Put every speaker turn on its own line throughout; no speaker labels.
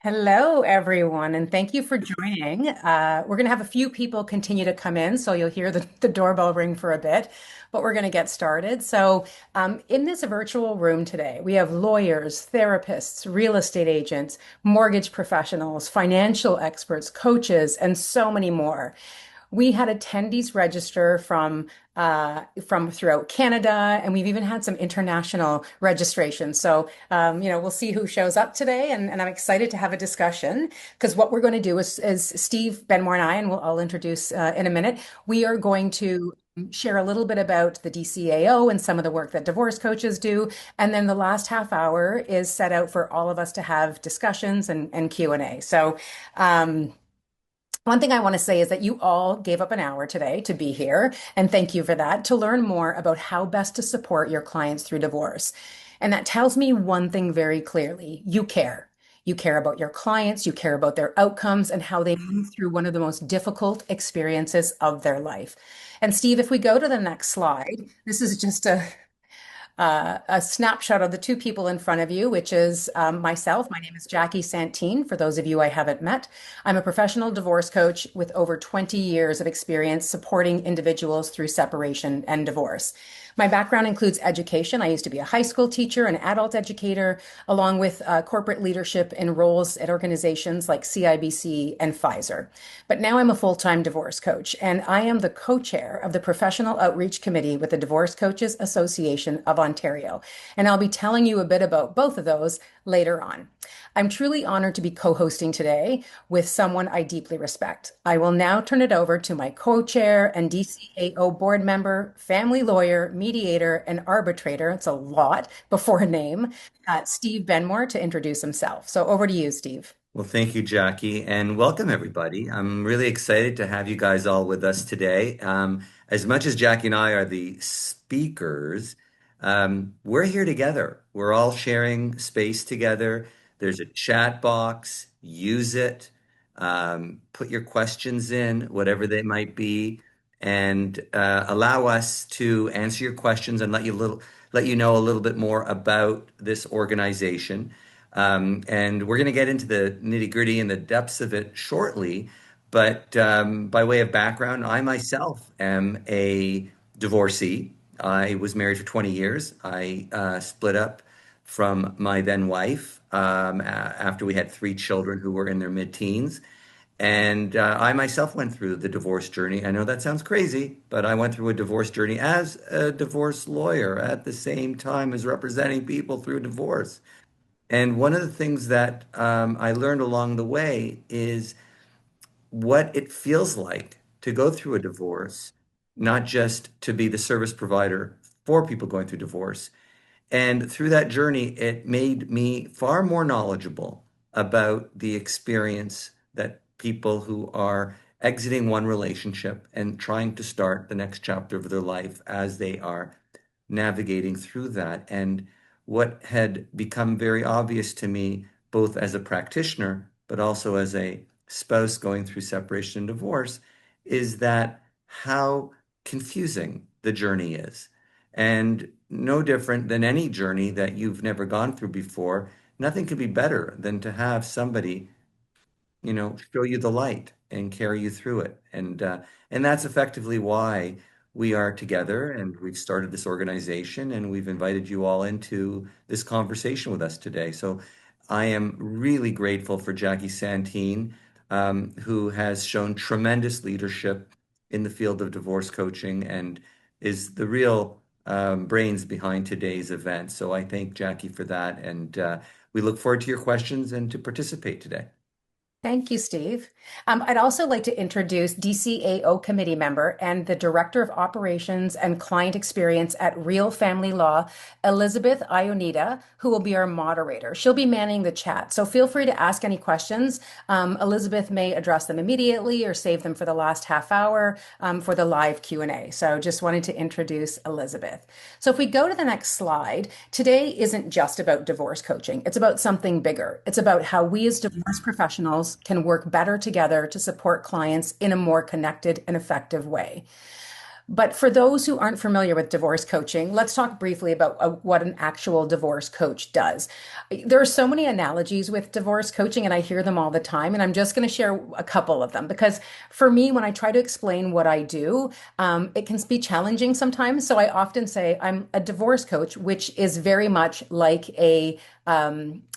Hello, everyone, and thank you for joining. We're going to have a few people continue to come in, so you'll hear the doorbell ring for a bit, but we're going to get started. In this virtual room today, we have lawyers, therapists, real estate agents, mortgage professionals, financial experts, coaches, and so many more. We had attendees register from throughout Canada, and we've even had some international registrations. We'll see who shows up today, and I'm excited to have a discussion because what we're going to do is Steve Benmor and I, and I'll introduce in a minute. We are going to share a little bit about the DCAO and some of the work that divorce coaches do, and then the last half hour is set out for all of us to have discussions and Q&A. One thing I want to say is that you all gave up an hour today to be here, and thank you for that, to learn more about how best to support your clients through divorce. And that tells me one thing very clearly. You care. You care about your clients, you care about their outcomes and how they move through one of the most difficult experiences of their life. And Steve, if we go to the next slide, this is just a snapshot of the two people in front of you, which is myself. My name is Jackie Santin, for those of you I haven't met. I'm a professional divorce coach with over 20 years of experience supporting individuals through separation and divorce. My background includes education. I used to be a high school teacher, an adult educator, along with corporate leadership in roles at organizations like CIBC and Pfizer. But now I'm a full-time divorce coach, and I am the co-chair of the Professional Outreach Committee with the Divorce Coaches Association of Ontario. And I'll be telling you a bit about both of those later on. I'm truly honored to be co-hosting today with someone I deeply respect. I will now turn it over to my co-chair and DCAO board member, family lawyer, mediator, and arbitrator. It's a lot before a name, Steve Benmor, to introduce himself. So over to you, Steve.
Well, thank you, Jackie, and welcome everybody. I'm really excited to have you guys all with us today. As much as Jackie and I are the speakers, we're here together. We're all sharing space together. There's a chat box. Use it. Put your questions in, whatever they might be, and allow us to answer your questions and let you know a little bit more about this organization. And we're going to get into the nitty-gritty and the depths of it shortly. But by way of background, I myself am a divorcee. I was married for 20 years. I split up from my then wife after we had three children who were in their mid-teens. And I myself went through the divorce journey. I know that sounds crazy, but I went through a divorce journey as a divorce lawyer at the same time as representing people through divorce. And one of the things that I learned along the way is what it feels like to go through a divorce, not just to be the service provider for people going through divorce. And through that journey, it made me far more knowledgeable about the experience that people who are exiting one relationship and trying to start the next chapter of their life as they are navigating through that. And what had become very obvious to me, both as a practitioner, but also as a spouse going through separation and divorce, is that how confusing the journey is. And no different than any journey that you've never gone through before, nothing could be better than to have somebody, show you the light and carry you through it. And that's effectively why we are together and we've started this organization and we've invited you all into this conversation with us today. So I am really grateful for Jackie Santin, who has shown tremendous leadership in the field of divorce coaching and is the real brains behind today's event. So I thank Jackie for that. And we look forward to your questions and to participate today.
Thank you, Steve. I'd also like to introduce DCAO committee member and the Director of Operations and Client Experience at Real Family Law, Elizabeth Ionita, who will be our moderator. She'll be manning the chat, so feel free to ask any questions. Elizabeth may address them immediately or save them for the last half hour for the live Q&A. So just wanted to introduce Elizabeth. So if we go to the next slide, today isn't just about divorce coaching. It's about something bigger. It's about how we as divorce professionals can work better together to support clients in a more connected and effective way. But for those who aren't familiar with divorce coaching, let's talk briefly about what an actual divorce coach does. There are so many analogies with divorce coaching, and I hear them all the time. And I'm just going to share a couple of them because for me, when I try to explain what I do, it can be challenging sometimes. So I often say I'm a divorce coach, which is very much like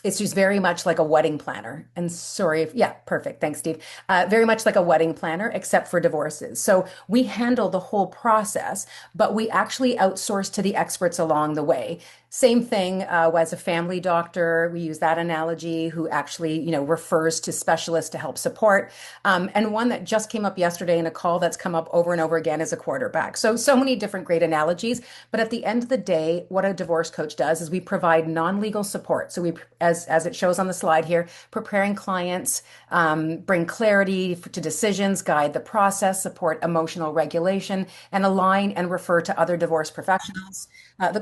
it's just very much like a wedding planner. And sorry if, yeah, perfect. Thanks, Steve. Very much like a wedding planner, except for divorces. So we handle the whole process, but we actually outsource to the experts along the way. Same thing as a family doctor. We use that analogy who actually, refers to specialists to help support. And one that just came up yesterday in a call that's come up over and over again is a quarterback. So many different great analogies. But at the end of the day, what a divorce coach does is we provide non-legal support. So as it shows on the slide here, preparing clients, bring clarity to decisions, guide the process, support emotional regulation, and align and refer to other divorce professionals.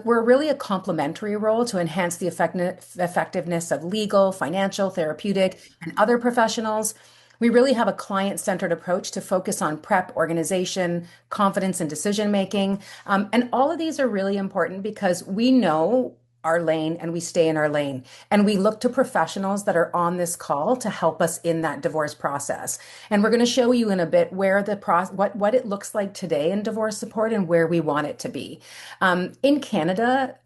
We're really a complementary role to enhance the effectiveness of legal, financial, therapeutic, and other professionals. We really have a client-centered approach to focus on prep, organization, confidence, and decision making. And all of these are really important because we know our lane and we stay in our lane. And we look to professionals that are on this call to help us in that divorce process. And we're going to show you in a bit where what it looks like today in divorce support and where we want it to be. In Canada,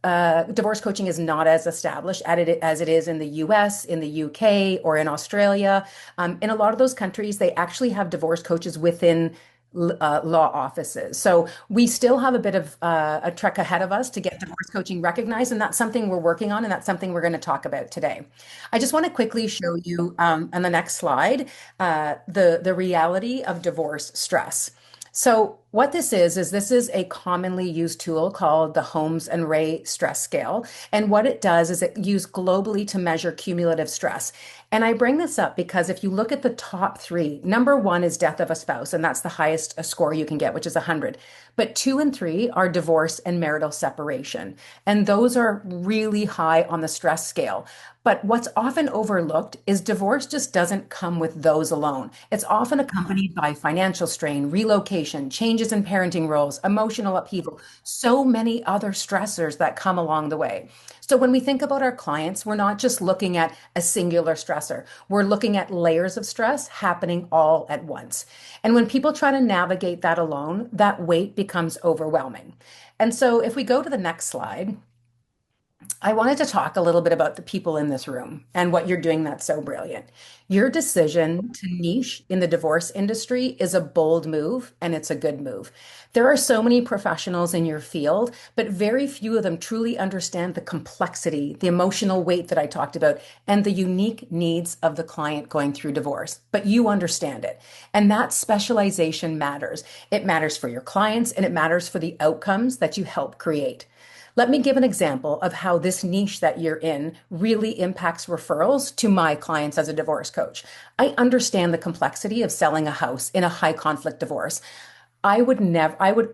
divorce coaching is not as established as it is in the US, in the UK, or in Australia. In a lot of those countries, they actually have divorce coaches within law offices. So we still have a bit of a trek ahead of us to get divorce coaching recognized, and that's something we're working on, and that's something we're going to talk about today. I just want to quickly show you on the next slide the reality of divorce stress. So what this is a commonly used tool called the Holmes and Ray stress scale. And what it does is it used globally to measure cumulative stress. And I bring this up because if you look at the top three, number one is death of a spouse, and that's the highest score you can get, which is 100. But two and three are divorce and marital separation. And those are really high on the stress scale. But what's often overlooked is divorce just doesn't come with those alone. It's often accompanied by financial strain, relocation, changes in parenting roles, emotional upheaval, so many other stressors that come along the way. So when we think about our clients, we're not just looking at a singular stressor. We're looking at layers of stress happening all at once. And when people try to navigate that alone, that weight becomes overwhelming. And so if we go to the next slide, I wanted to talk a little bit about the people in this room and what you're doing that's so brilliant. Your decision to niche in the divorce industry is a bold move and it's a good move. There are so many professionals in your field, but very few of them truly understand the complexity, the emotional weight that I talked about, and the unique needs of the client going through divorce. But you understand it. And that specialization matters. It matters for your clients and it matters for the outcomes that you help create. Let me give an example of how this niche that you're in really impacts referrals to my clients as a divorce coach. I understand the complexity of selling a house in a high conflict divorce. I would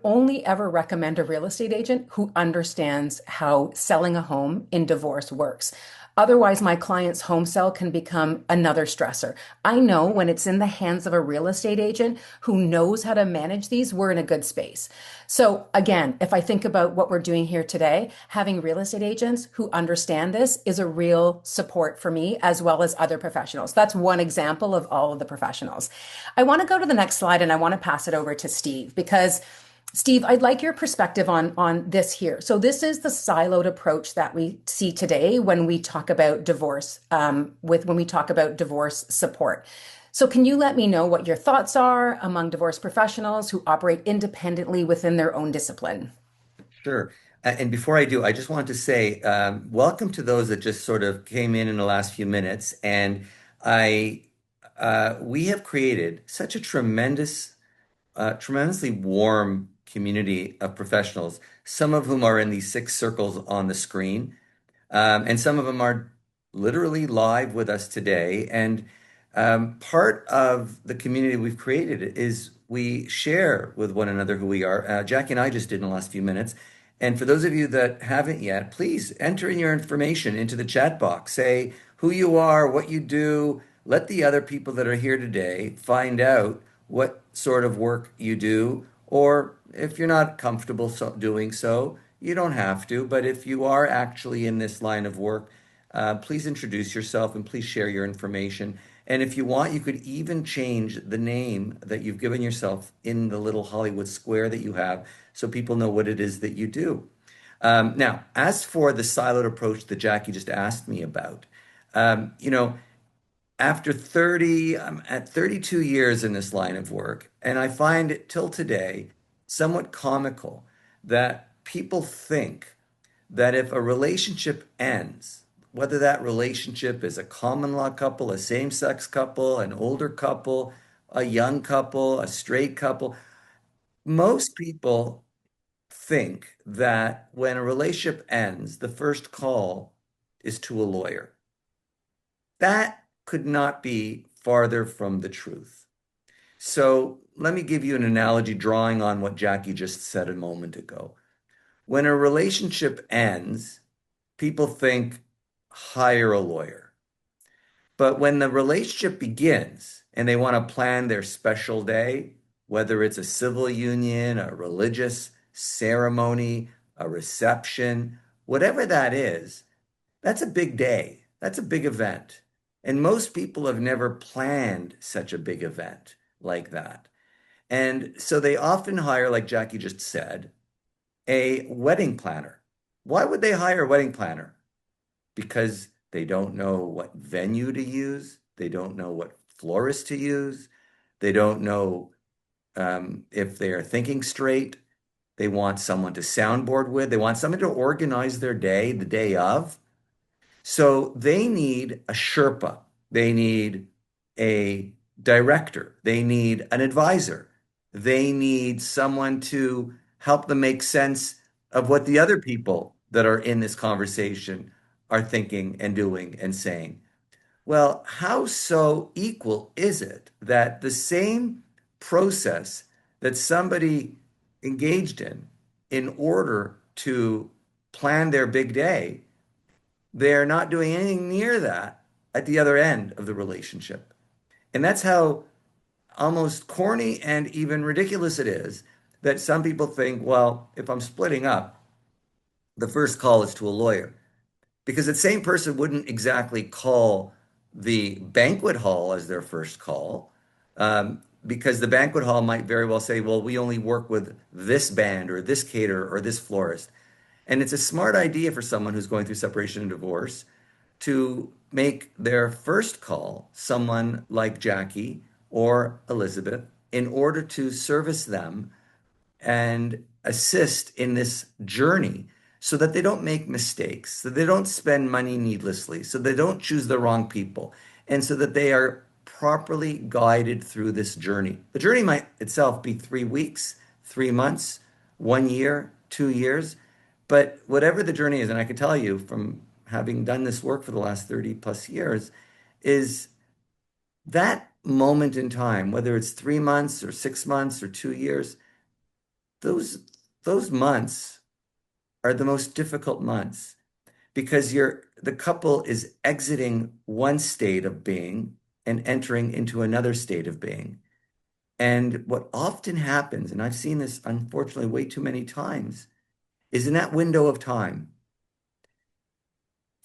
only ever recommend a real estate agent who understands how selling a home in divorce works. Otherwise, my client's home sale can become another stressor. I know when it's in the hands of a real estate agent who knows how to manage these, we're in a good space. So again, if I think about what we're doing here today, having real estate agents who understand this is a real support for me as well as other professionals. That's one example of all of the professionals. I want to go to the next slide and I want to pass it over to Steve because Steve, I'd like your perspective on this here. So this is the siloed approach that we see today when we talk about divorce, when we talk about divorce support. So can you let me know what your thoughts are among divorce professionals who operate independently within their own discipline?
Sure. And before I do, I just want to say welcome to those that just sort of came in the last few minutes. And I, we have created such a tremendously warm community of professionals, some of whom are in these six circles on the screen, and some of them are literally live with us today. And part of the community we've created is we share with one another who we are. Jackie and I just did in the last few minutes. And for those of you that haven't yet, please enter in your information into the chat box. Say who you are, what you do. Let the other people that are here today find out what sort of work you do, Or if you're not comfortable doing so, you don't have to. But if you are actually in this line of work, please introduce yourself and please share your information. And if you want, you could even change the name that you've given yourself in the little Hollywood square that you have so people know what it is that you do. Now, as for the siloed approach that Jackie just asked me about, you know, after 30, I'm at 32 years in this line of work, and I find it till today somewhat comical that people think that if a relationship ends, whether that relationship is a common law couple, a same-sex couple, an older couple, a young couple, a straight couple, most people think that when a relationship ends, the first call is to a lawyer. That could not be farther from the truth. So let me give you an analogy drawing on what Jackie just said a moment ago. When a relationship ends, people think hire a lawyer. But when the relationship begins and they want to plan their special day, whether it's a civil union, a religious ceremony, a reception, whatever that is, that's a big day. That's a big event. And most people have never planned such a big event like that. And so they often hire, like Jackie just said, a wedding planner. Why would they hire a wedding planner? Because they don't know what venue to use. They don't know what florist to use. They don't know if they are thinking straight. They want someone to soundboard with. They want someone to organize their day the day of. So they need a Sherpa. They need a director. They need an advisor. They need someone to help them make sense of what the other people that are in this conversation are thinking and doing and saying. Well, how so equal is it that the same process that somebody engaged in order to plan their big day, they're not doing anything near that at the other end of the relationship. And that's how almost corny and even ridiculous it is that some people think, well, if I'm splitting up, the first call is to a lawyer. Because the same person wouldn't exactly call the banquet hall as their first call, because the banquet hall might very well say, well, we only work with this band or this caterer or this florist. And it's a smart idea for someone who's going through separation and divorce to make their first call someone like Jackie or Elizabeth in order to service them and assist in this journey so that they don't make mistakes, so they don't spend money needlessly, so they don't choose the wrong people, and so that they are properly guided through this journey. The journey might itself be 3 weeks, 3 months, 1 year, 2 years, but whatever the journey is, and I can tell you from having done this work for the last 30 plus years, is that moment in time, whether it's 3 months or 6 months or 2 years, those those months are the most difficult months because the couple is exiting one state of being and entering into another state of being. And what often happens, and I've seen this unfortunately way too many times, is in that window of time,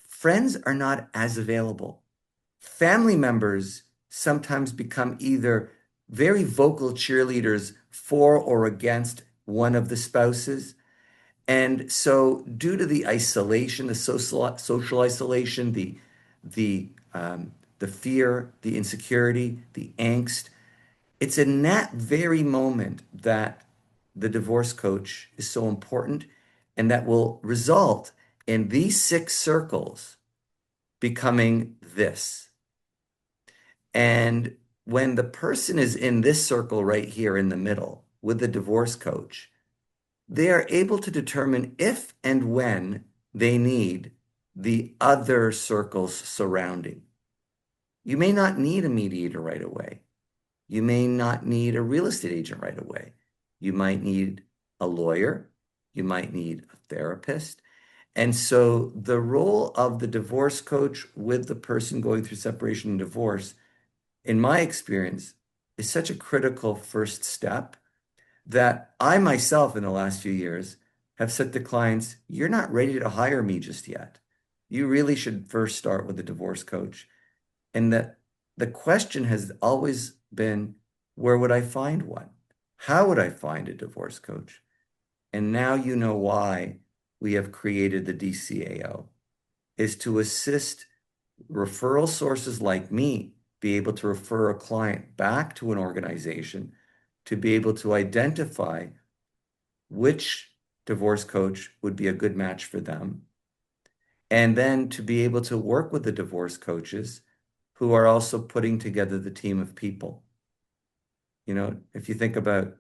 friends are not as available. Family members sometimes become either very vocal cheerleaders for or against one of the spouses. And so, due to the isolation, the social isolation, the fear, the insecurity, the angst, it's in that very moment that the divorce coach is so important, and that will result in these 6 circles becoming this. And when the person is in this circle right here in the middle with the divorce coach, they are able to determine if and when they need the other circles surrounding. You may not need a mediator right away. You may not need a real estate agent right away. You might need a lawyer. You might need a therapist. And so the role of the divorce coach with the person going through separation and divorce, in my experience, is such a critical first step that I myself in the last few years have said to clients, you're not ready to hire me just yet. You really should first start with a divorce coach. And that the question has always been, where would I find one? How would I find a divorce coach? And now you know why we have created the DCAO, is to assist referral sources like me be able to refer a client back to an organization to be able to identify which divorce coach would be a good match for them, and then to be able to work with the divorce coaches who are also putting together the team of people. If you think about,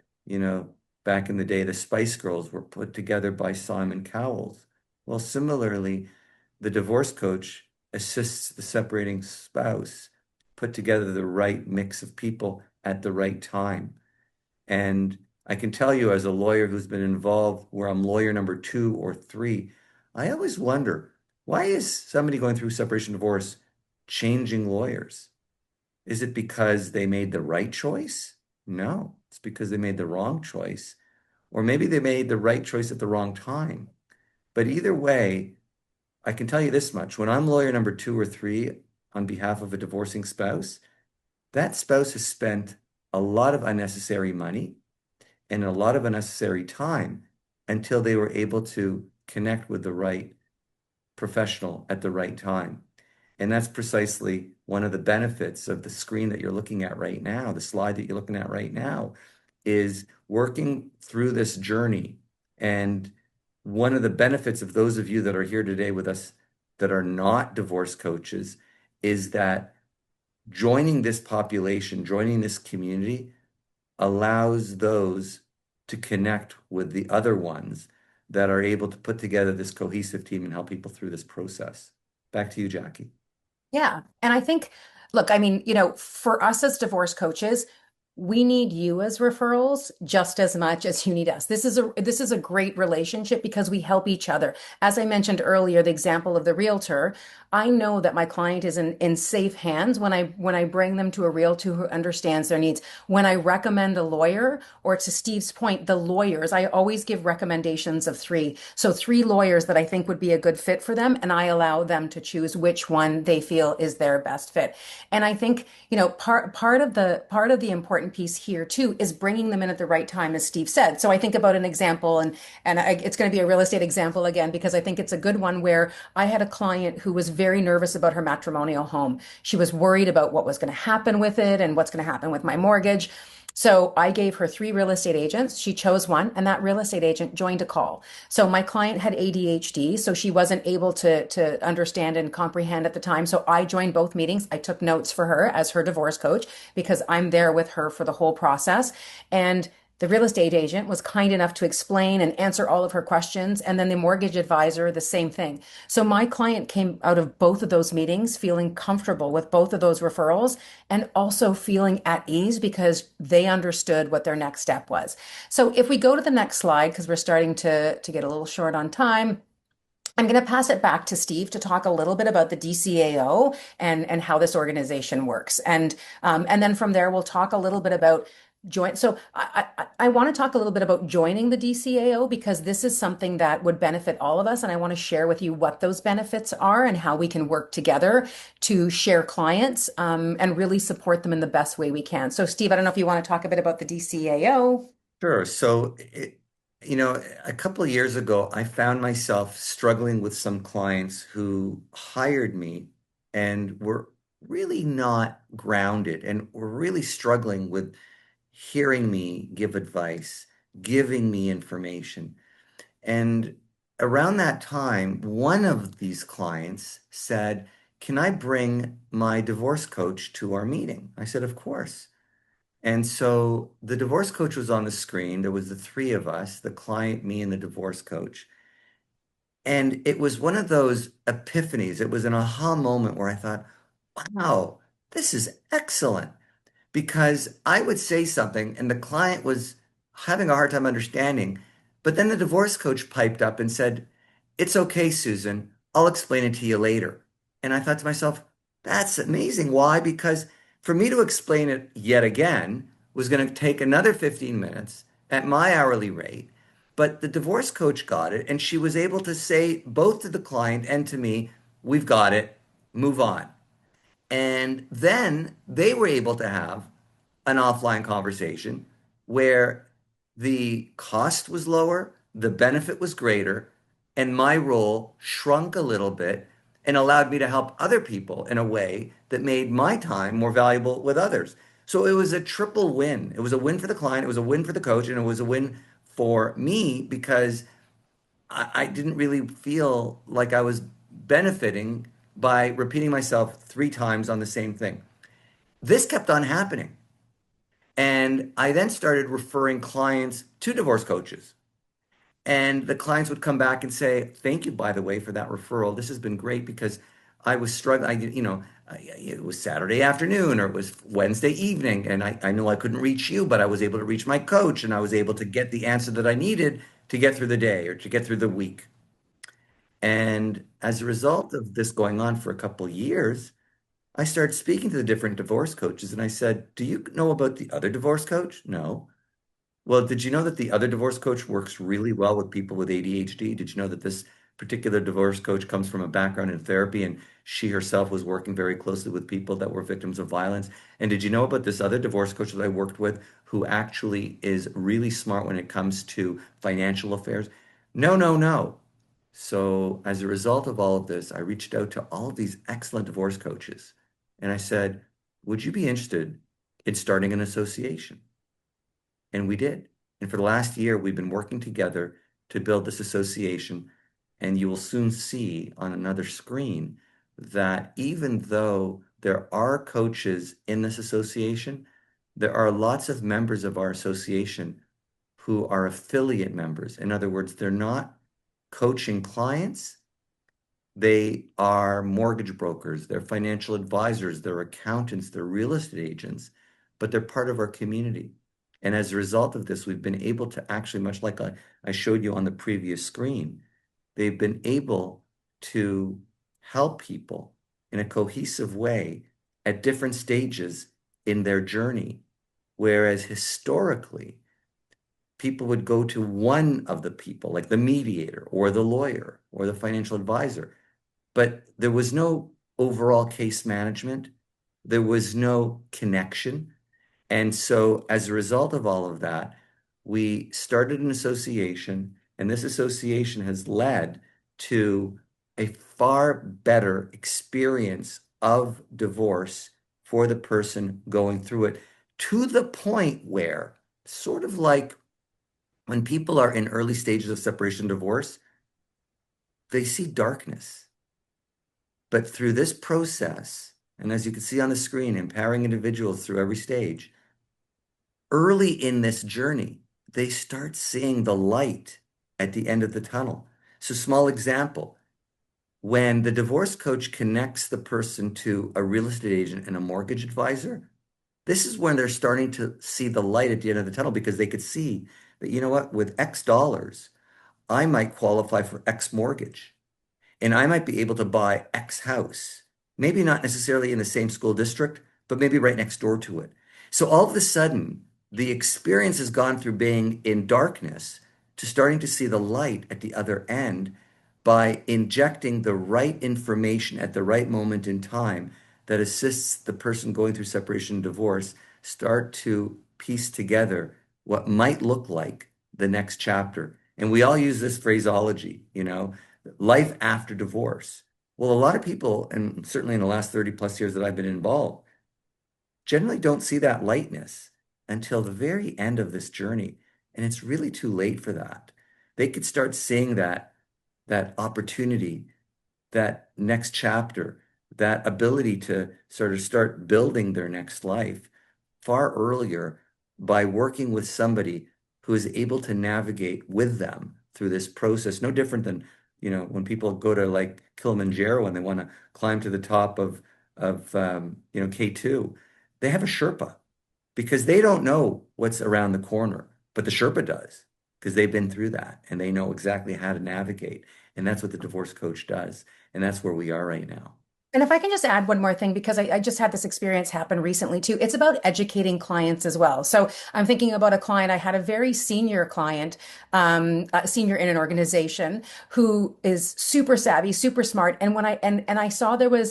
back in the day, the Spice Girls were put together by Simon Cowell. Well, similarly, the divorce coach assists the separating spouse put together the right mix of people at the right time. And I can tell you, as a lawyer who's been involved where I'm lawyer number 2 or 3, I always wonder, why is somebody going through separation divorce changing lawyers? Is it because they made the right choice? No, it's because they made the wrong choice. Or maybe they made the right choice at the wrong time. But either way, I can tell you this much. When I'm lawyer number 2 or 3 on behalf of a divorcing spouse, that spouse has spent a lot of unnecessary money and a lot of unnecessary time until they were able to connect with the right professional at the right time. And that's precisely one of the benefits of the screen that you're looking at right now, the slide that you're looking at right now, is working through this journey. And one of the benefits of those of you that are here today with us that are not divorce coaches is that joining this population, joining this community, allows those to connect with the other ones that are able to put together this cohesive team and help people through this process. Back to you, Jackie.
Yeah. And I think, look, I mean, for us as divorce coaches, we need you as referrals just as much as you need us. This is a great relationship because we help each other. As I mentioned earlier, the example of the realtor, I know that my client is in safe hands when I bring them to a realtor who understands their needs. When I recommend a lawyer, or to Steve's point, the lawyers, I always give recommendations of three. So 3 lawyers that I think would be a good fit for them, and I allow them to choose which one they feel is their best fit. And I think, part of the important piece here too is bringing them in at the right time, as Steve said. So I think about an example, it's going to be a real estate example again because I think it's a good one, where I had a client who was very nervous about her matrimonial home. She was worried about what was going to happen with it and what's going to happen with my mortgage. So I gave her 3 real estate agents. She chose one, and that real estate agent joined a call. So my client had ADHD, so she wasn't able to understand and comprehend at the time. So I joined both meetings. I took notes for her as her divorce coach because I'm there with her for the whole process. And the real estate agent was kind enough to explain and answer all of her questions. And then the mortgage advisor, the same thing. So my client came out of both of those meetings feeling comfortable with both of those referrals, and also feeling at ease because they understood what their next step was. So if we go to the next slide, because we're starting to get a little short on time, I'm going to pass it back to Steve to talk a little bit about the DCAO and how this organization works. And then from there, we'll talk a little bit about join. So I want to talk a little bit about joining the DCAO because this is something that would benefit all of us. And I want to share with you what those benefits are and how we can work together to share clients, and really support them in the best way we can. So Steve, I don't know if you want to talk a bit about the DCAO.
Sure. So, a couple of years ago, I found myself struggling with some clients who hired me and were really not grounded and were really struggling with hearing me give advice, giving me information. And around that time, one of these clients said, can I bring my divorce coach to our meeting? I said, of course. And so the divorce coach was on the screen. There was the 3 of us, the client, me, and the divorce coach. And it was one of those epiphanies. It was an aha moment where I thought, wow, this is excellent. Because I would say something and the client was having a hard time understanding. But then the divorce coach piped up and said, it's okay, Susan. I'll explain it to you later. And I thought to myself, that's amazing. Why? Because for me to explain it yet again was going to take another 15 minutes. at my hourly rate. But the divorce coach got it, and she was able to say both to the client and to me, we've got it, move on. And then they were able to have an offline conversation where the cost was lower, the benefit was greater, and my role shrunk a little bit and allowed me to help other people in a way that made my time more valuable with others. So it was a triple win. It was a win for the client, it was a win for the coach, and it was a win for me because I didn't really feel like I was benefiting by repeating myself 3 times on the same thing. This kept on happening. And I then started referring clients to divorce coaches. And the clients would come back and say, "Thank you, by the way, for that referral. This has been great because I was struggling. It was Saturday afternoon or it was Wednesday evening, and I know I couldn't reach you, but I was able to reach my coach, and I was able to get the answer that I needed to get through the day or to get through the week." And as a result of this going on for a couple of years, I started speaking to the different divorce coaches, and I said, "Do you know about the other divorce coach?" "No." "Well, did you know that the other divorce coach works really well with people with ADHD? Did you know that this particular divorce coach comes from a background in therapy and she herself was working very closely with people that were victims of violence? And did you know about this other divorce coach that I worked with who actually is really smart when it comes to financial affairs?" "No, no, no." So as a result of all of this, I reached out to all of these excellent divorce coaches and I said, "Would you be interested in starting an association?" And we did. And for the last year, we've been working together to build this association. And you will soon see on another screen that even though there are coaches in this association, there are lots of members of our association who are affiliate members. In other words, they're not coaching clients, they are mortgage brokers, they're financial advisors, they're accountants, they're real estate agents, but they're part of our community. And as a result of this, we've been able to actually, much like I showed you on the previous screen, they've been able to help people in a cohesive way at different stages in their journey. Whereas historically, people would go to one of the people, like the mediator or the lawyer or the financial advisor, but there was no overall case management. There was no connection. And so, as a result of all of that, we started an association, and this association has led to a far better experience of divorce for the person going through it, to the point where, sort of like when people are in early stages of separation divorce, they see darkness. But through this process, and as you can see on the screen, empowering individuals through every stage, early in this journey, they start seeing the light at the end of the tunnel. So, small example, when the divorce coach connects the person to a real estate agent and a mortgage advisor, this is when they're starting to see the light at the end of the tunnel because they could see that, you know what, with X dollars, I might qualify for X mortgage and I might be able to buy X house, maybe not necessarily in the same school district, but maybe right next door to it. So all of a sudden, the experience has gone through being in darkness to starting to see the light at the other end by injecting the right information at the right moment in time that assists the person going through separation and divorce start to piece together what might look like the next chapter. And we all use this phraseology, life after divorce. Well, a lot of people, and certainly in the last 30 plus years that I've been involved, generally don't see that lightness until the very end of this journey. And it's really too late for that. They could start seeing that opportunity, that next chapter, that ability to sort of start building their next life far earlier by working with somebody who is able to navigate with them through this process. No different than, when people go to like Kilimanjaro and they want to climb to the top of K2, they have a Sherpa because they don't know what's around the corner, but the Sherpa does because they've been through that and they know exactly how to navigate. And that's what the divorce coach does. And that's where we are right now.
And if I can just add one more thing, because I just had this experience happen recently too. It's about educating clients as well. So I'm thinking about a client. I had a very senior client, senior in an organization who is super savvy, super smart. And when I saw there were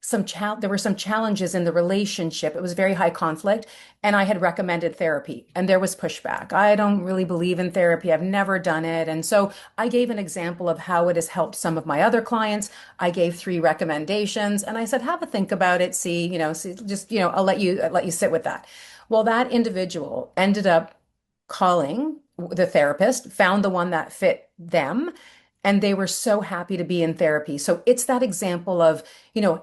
some challenges in the relationship. It was very high conflict, and I had recommended therapy, and there was pushback. I don't really believe in therapy. I've never done it. And so I gave an example of how it has helped some of my other clients. I gave three recommendations, and I said, have a think about it. See, I'll let you sit with that. Well, that individual ended up calling the therapist, found the one that fit them, and they were so happy to be in therapy. So it's that example of,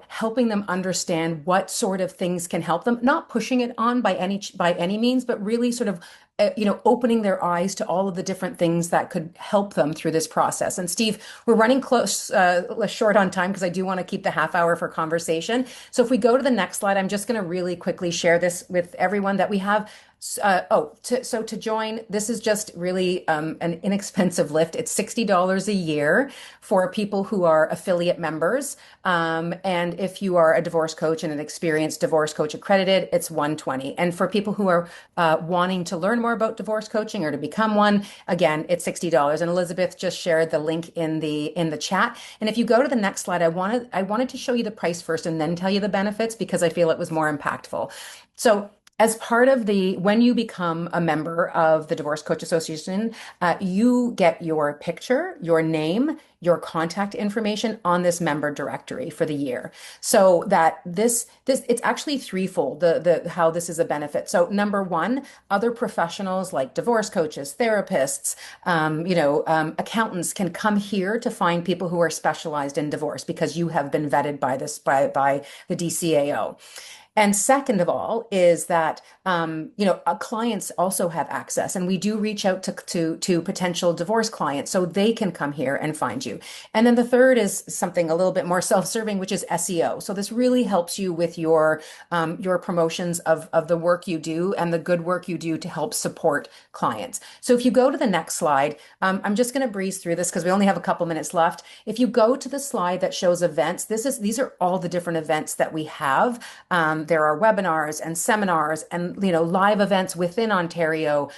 helping them understand what sort of things can help them, not pushing it on by any means, but really sort of opening their eyes to all of the different things that could help them through this process. And Steve, we're running short on time because I do want to keep the half hour for conversation. So if we go to the next slide, I'm just going to really quickly share this with everyone that we have. So to join, this is just really an inexpensive lift. It's $60 a year for people who are affiliate members. And if you are a divorce coach and an experienced divorce coach accredited, it's $120. And for people who are wanting to learn more about divorce coaching or to become one, again, it's $60. And Elizabeth just shared the link in the chat. And if you go to the next slide, I wanted to show you the price first and then tell you the benefits because I feel it was more impactful. So as part of when you become a member of the Divorce Coach Association, you get your picture, your name, your contact information on this member directory for the year. So that it's actually threefold, how this is a benefit. So number one, other professionals like divorce coaches, therapists, accountants can come here to find people who are specialized in divorce because you have been vetted by the DCAO. And second of all is that clients also have access, and we do reach out to potential divorce clients so they can come here and find you. And then the third is something a little bit more self-serving, which is SEO. So this really helps you with your promotions of the work you do and the good work you do to help support clients. So if you go to the next slide, I'm just going to breeze through this because we only have a couple minutes left. If you go to the slide that shows events, these are all the different events that we have. There are webinars and seminars and live events within Ontario,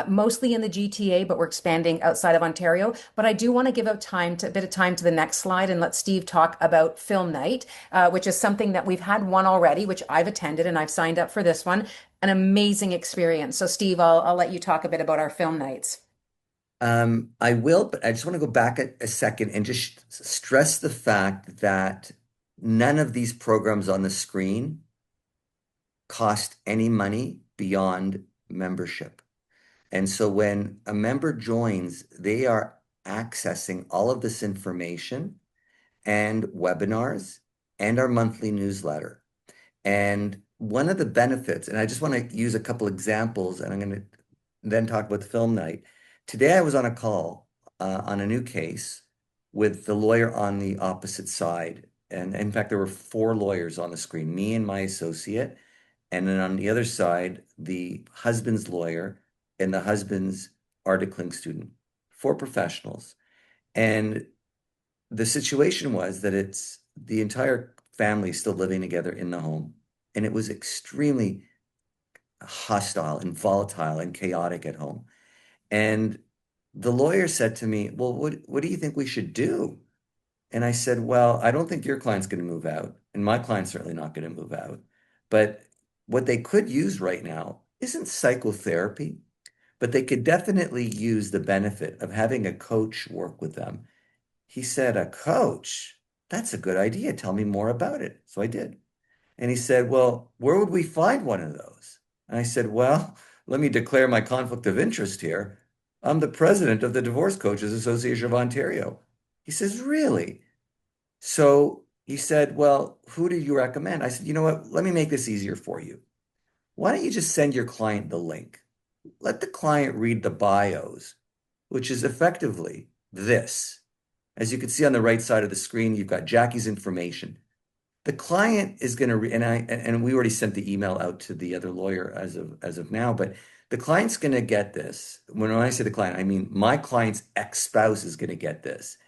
mostly in the GTA, but we're expanding outside of Ontario. But I do want to give a bit of time to the next slide and let Steve talk about film night, which is something that we've had one already, which I've attended and I've signed up for this one. An amazing experience. So Steve, I'll let you talk a bit about our film nights.
I will, but I just want to go back a second and just stress the fact that none of these programs on the screen cost any money beyond membership. And so when a member joins, they are accessing all of this information and webinars and our monthly newsletter. And one of the benefits, and I just want to use a couple examples, and I'm going to then talk about the film night. Today I was on a call on a new case with the lawyer on the opposite side. And in fact, there were four lawyers on the screen, me and my associate. And then on the other side, the husband's lawyer and the husband's articling student, four professionals. And the situation was that it's the entire family still living together in the home. And it was extremely hostile and volatile and chaotic at home. And the lawyer said to me, well, what do you think we should do? And I said, well, I don't think your client's going to move out, and my client's certainly not going to move out. But what they could use right now isn't psychotherapy, but they could definitely use the benefit of having a coach work with them. He said, a coach? That's a good idea. Tell me more about it. So I did. And he said, well, where would we find one of those? And I said, well, let me declare my conflict of interest here. I'm the president of the Divorce Coaches Association of Ontario. He says, really? So he said, well, who do you recommend? I said, you know what? Let me make this easier for you. Why don't you just send your client the link? Let the client read the bios, which is effectively this. As you can see on the right side of the screen, you've got Jackie's information. The client is going to, and we already sent the email out to the other lawyer as of now, but the client's going to get this. When I say the client, I mean my client's ex-spouse is going to get this.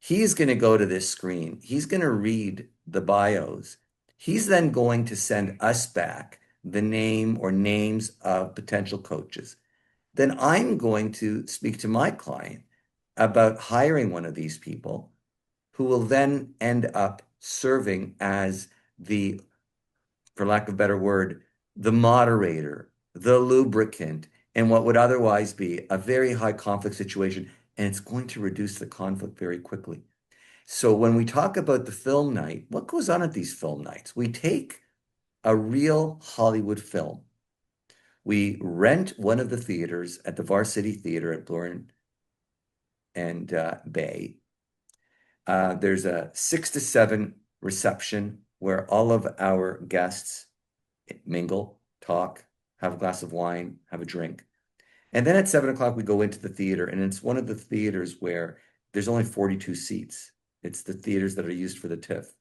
He's going to go to this screen. He's going to read the bios, he's then going to send us back the name or names of potential coaches. Then I'm going to speak to my client about hiring one of these people who will then end up serving as the, for lack of a better word, the moderator, the lubricant, in what would otherwise be a very high conflict situation. And it's going to reduce the conflict very quickly. So when we talk about the film night, what goes on at these film nights? We take a real Hollywood film. We rent one of the theaters at the Varsity Theater at Bloor and Bay. There's a 6 to 7 reception where all of our guests mingle, talk, have a glass of wine, have a drink. And then at 7 o'clock, we go into the theater, and it's one of the theaters where there's only 42 seats. It's the theaters that are used for the TIFF.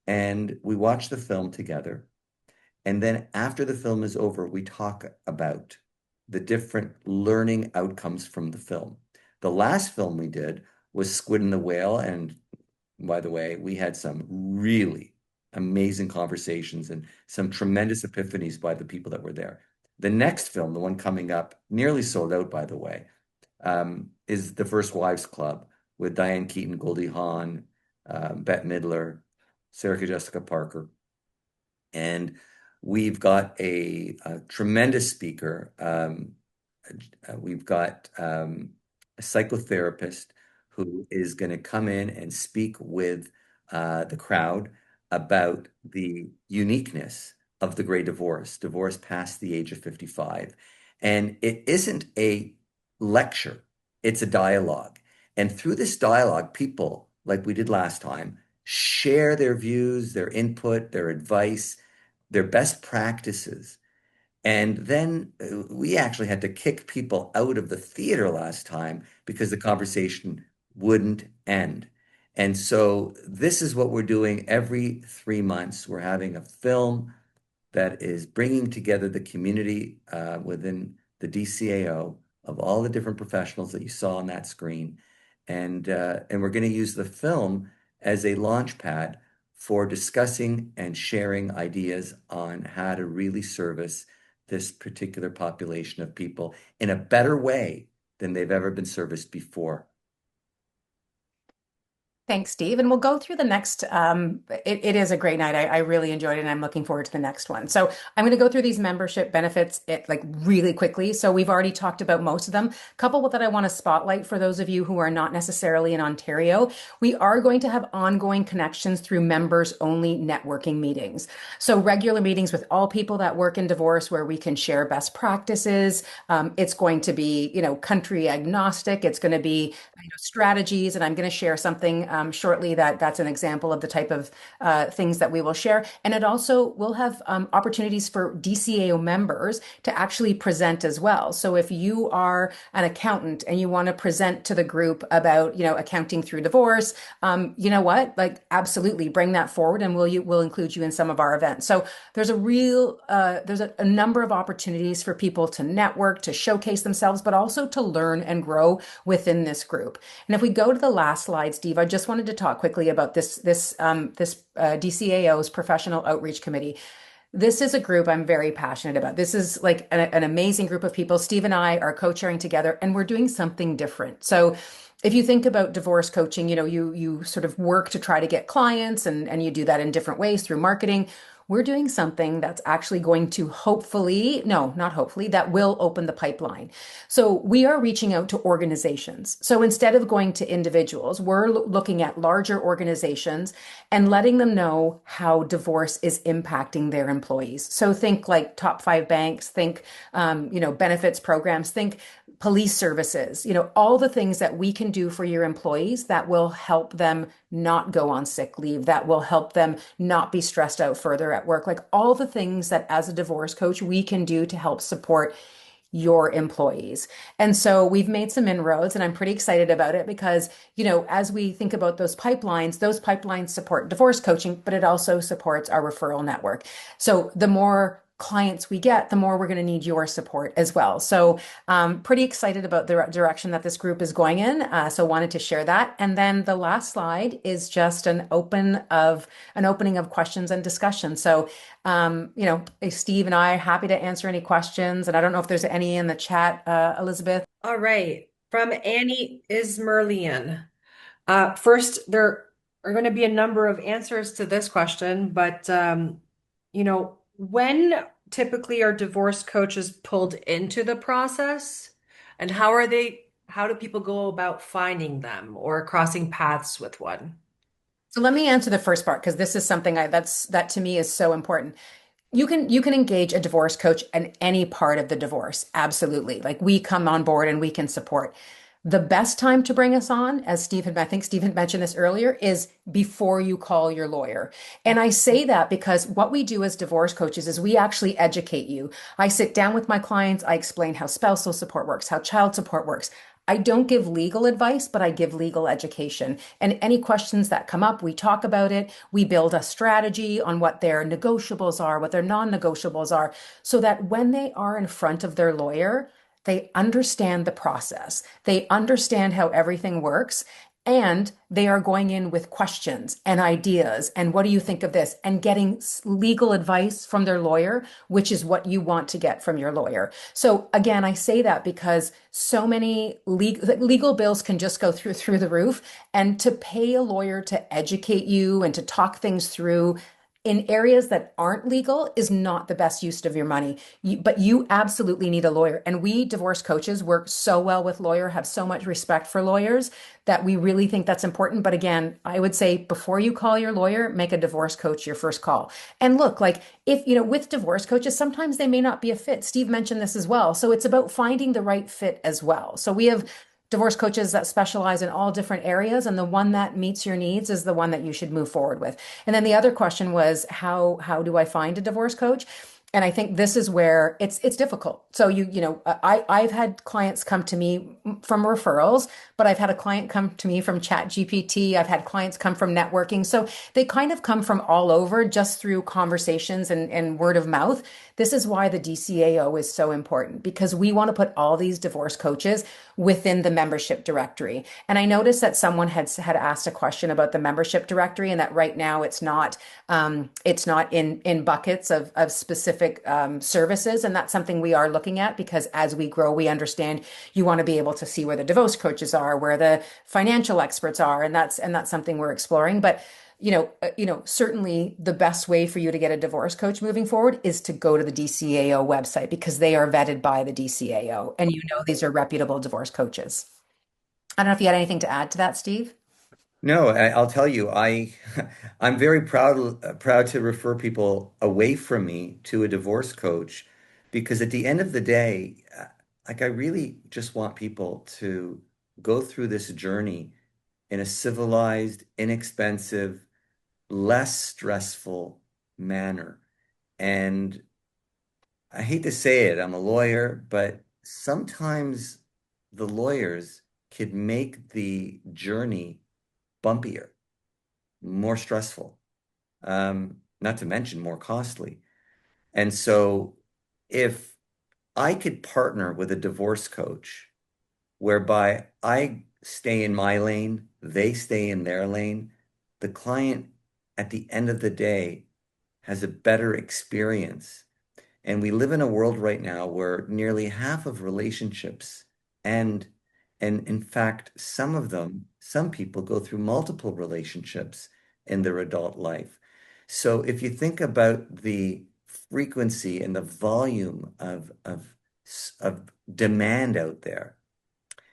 And we watch the film together. And then after the film is over, we talk about the different learning outcomes from the film. The last film we did was Squid and the Whale. And by the way, we had some really amazing conversations and some tremendous epiphanies by the people that were there. The next film, the one coming up, nearly sold out, by the way, is The First Wives Club with Diane Keaton, Goldie Hawn, Bette Midler, Sarah Jessica Parker. And we've got a tremendous speaker. We've got a psychotherapist who is going to come in and speak with the crowd about the uniqueness of the Great Divorce, divorce past the age of 55. And it isn't a lecture, it's a dialogue. And through this dialogue, people, like we did last time, share their views, their input, their advice, their best practices. And then we actually had to kick people out of the theater last time because the conversation wouldn't end. And so this is what we're doing every 3 months. We're having a film that is bringing together the community within the DCAO of all the different professionals that you saw on that screen. And we're going to use the film as a launch pad for discussing and sharing ideas on how to really service this particular population of people in a better way than they've ever been serviced before.
Thanks, Steve. And we'll go through the next. It is a great night. I really enjoyed it, and I'm looking forward to the next one. So I'm going to go through these membership benefits like really quickly. So we've already talked about most of them. A couple that I want to spotlight for those of you who are not necessarily in Ontario. We are going to have ongoing connections through members only networking meetings. So regular meetings with all people that work in divorce where we can share best practices. It's going to be, country agnostic. It's going to be, strategies, and I'm going to share something shortly that's an example of the type of things that we will share. And it also will have opportunities for DCAO members to actually present as well. So if you are an accountant and you want to present to the group about, accounting through divorce, you know what? Like, absolutely bring that forward, and we'll include you in some of our events. So there's a number of opportunities for people to network, to showcase themselves, but also to learn and grow within this group. And if we go to the last slide, Steve, I just wanted to talk quickly about this DCAO's Professional Outreach Committee. This is a group I'm very passionate about. This is like an amazing group of people. Steve and I are co-chairing together, and we're doing something different. So if you think about divorce coaching, you sort of work to try to get clients, and you do that in different ways through marketing. We're doing something that's actually going to that will open the pipeline. So we are reaching out to organizations. So instead of going to individuals, we're looking at larger organizations and letting them know how divorce is impacting their employees. So think like top 5 banks, think, benefits programs, think police services, all the things that we can do for your employees that will help them not go on sick leave, that will help them not be stressed out further at work, like all the things that as a divorce coach we can do to help support your employees. And so we've made some inroads, and I'm pretty excited about it because, as we think about those pipelines support divorce coaching, but it also supports our referral network. So the more clients we get, the more we're going to need your support as well. So, pretty excited about the direction that this group is going in. So, wanted to share that. And then the last slide is just an opening of questions and discussion. So, Steve and I are happy to answer any questions. And I don't know if there's any in the chat, Elizabeth.
All right. From Annie Ismerlian. First, there are going to be a number of answers to this question, but when typically are divorce coaches pulled into the process, and how do people go about finding them or crossing paths with one?
So let me answer the first part because this is something that to me is so important. You can engage a divorce coach in any part of the divorce. Absolutely. Like we come on board and we can support. The best time to bring us on, I think Steve had mentioned this earlier, is before you call your lawyer. And I say that because what we do as divorce coaches is we actually educate you. I sit down with my clients, I explain how spousal support works, how child support works. I don't give legal advice, but I give legal education. And any questions that come up, we talk about it. We build a strategy on what their negotiables are, what their non-negotiables are, so that when they are in front of their lawyer, they understand the process. They understand how everything works. And they are going in with questions and ideas. And what do you think of this? And getting legal advice from their lawyer, which is what you want to get from your lawyer. So again, I say that because so many legal bills can just go through the roof. And to pay a lawyer to educate you and to talk things through in areas that aren't legal is not the best use of your money. But you absolutely need a lawyer. And we divorce coaches work so well with lawyer, have so much respect for lawyers that we really think that's important. But again, I would say before you call your lawyer, make a divorce coach your first call. And look, like if, with divorce coaches, sometimes they may not be a fit. Steve mentioned this as well. So it's about finding the right fit as well. So we have divorce coaches that specialize in all different areas, and the one that meets your needs is the one that you should move forward with. And then the other question was how do I find a divorce coach? And I think this is where it's difficult. So I've had clients come to me from referrals, but I've had a client come to me from Chat GPT. I've had clients come from networking. So they kind of come from all over just through conversations and word of mouth. This is why the DCAO is so important because we want to put all these divorce coaches within the membership directory. And I noticed that someone had asked a question about the membership directory and that right now it's not in buckets of specific services. And that's something we are looking at because as we grow, we understand you want to be able to see where the divorce coaches are, where the financial experts are. And that's something we're exploring. But certainly the best way for you to get a divorce coach moving forward is to go to the DCAO website because they are vetted by the DCAO and these are reputable divorce coaches. I don't know if you had anything to add to that, Steve.
No, I'll tell you, I'm very proud to refer people away from me to a divorce coach because at the end of the day, like I really just want people to go through this journey in a civilized, inexpensive, less stressful manner. And I hate to say it, I'm a lawyer, but sometimes the lawyers could make the journey bumpier, more stressful, not to mention more costly. And so if I could partner with a divorce coach whereby I stay in my lane, they stay in their lane, the client at the end of the day has a better experience. And we live in a world right now where nearly half of relationships end. And in fact, some people go through multiple relationships in their adult life. So if you think about the frequency and the volume of demand out there,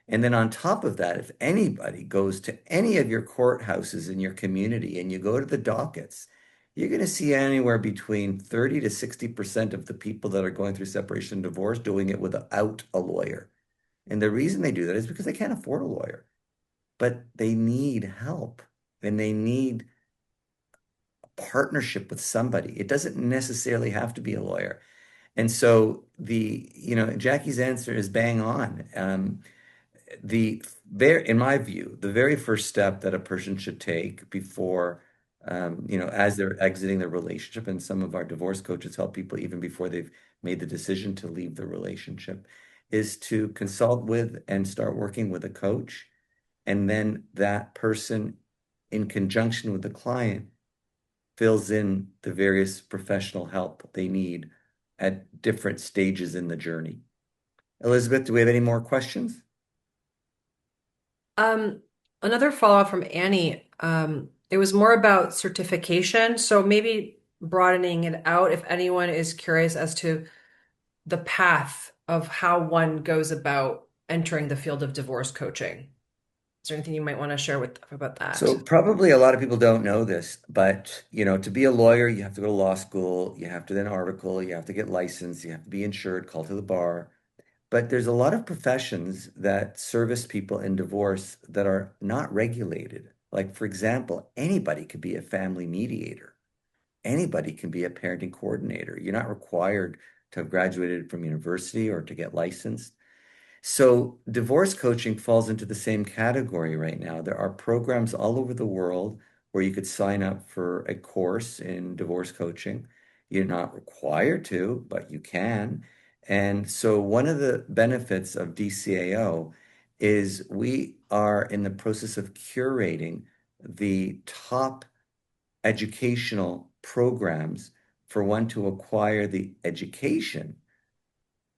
and then on top of that, if anybody goes to any of your courthouses in your community and you go to the dockets, you're going to see anywhere between 30 to 60% of the people that are going through separation and divorce doing it without a lawyer. And the reason they do that is because they can't afford a lawyer, but they need help and they need a partnership with somebody. It doesn't necessarily have to be a lawyer. And so Jackie's answer is bang on. In my view, the very first step that a person should take before as they're exiting the relationship. And some of our divorce coaches help people even before they've made the decision to leave the relationship, is to consult with and start working with a coach. And then that person, in conjunction with the client, fills in the various professional help they need at different stages in the journey. Elizabeth, do we have any more questions?
Um, Another follow-up from Annie. It was more about certification. So maybe broadening it out if anyone is curious as to the path of how one goes about entering the field of divorce coaching. Is there anything you might want to share with about that?
So probably a lot of people don't know this, but to be a lawyer, you have to go to law school, you have to then article, you have to get licensed, you have to be insured, called to the bar. But there's a lot of professions that service people in divorce that are not regulated. Like, for example, anybody could be a family mediator. Anybody can be a parenting coordinator. You're not required to have graduated from university or to get licensed. So divorce coaching falls into the same category right now. There are programs all over the world where you could sign up for a course in divorce coaching. You're not required to, but you can. And so one of the benefits of DCAO is we are in the process of curating the top educational programs for one to acquire the education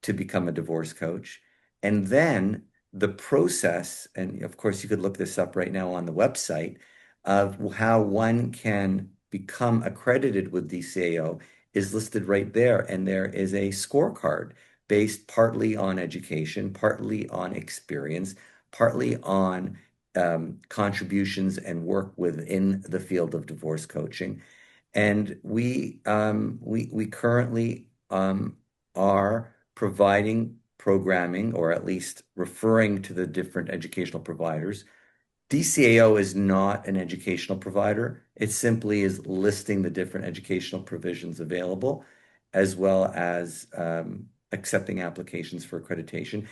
to become a divorce coach. And then the process, and of course, you could look this up right now on the website, of how one can become accredited with DCAO is listed right there. And there is a scorecard based partly on education, partly on experience, partly on contributions and work within the field of divorce coaching. And we currently are providing programming, or at least referring to the different educational providers. DCAO is not an educational provider. It simply is listing the different educational provisions available, as well as accepting applications for accreditation.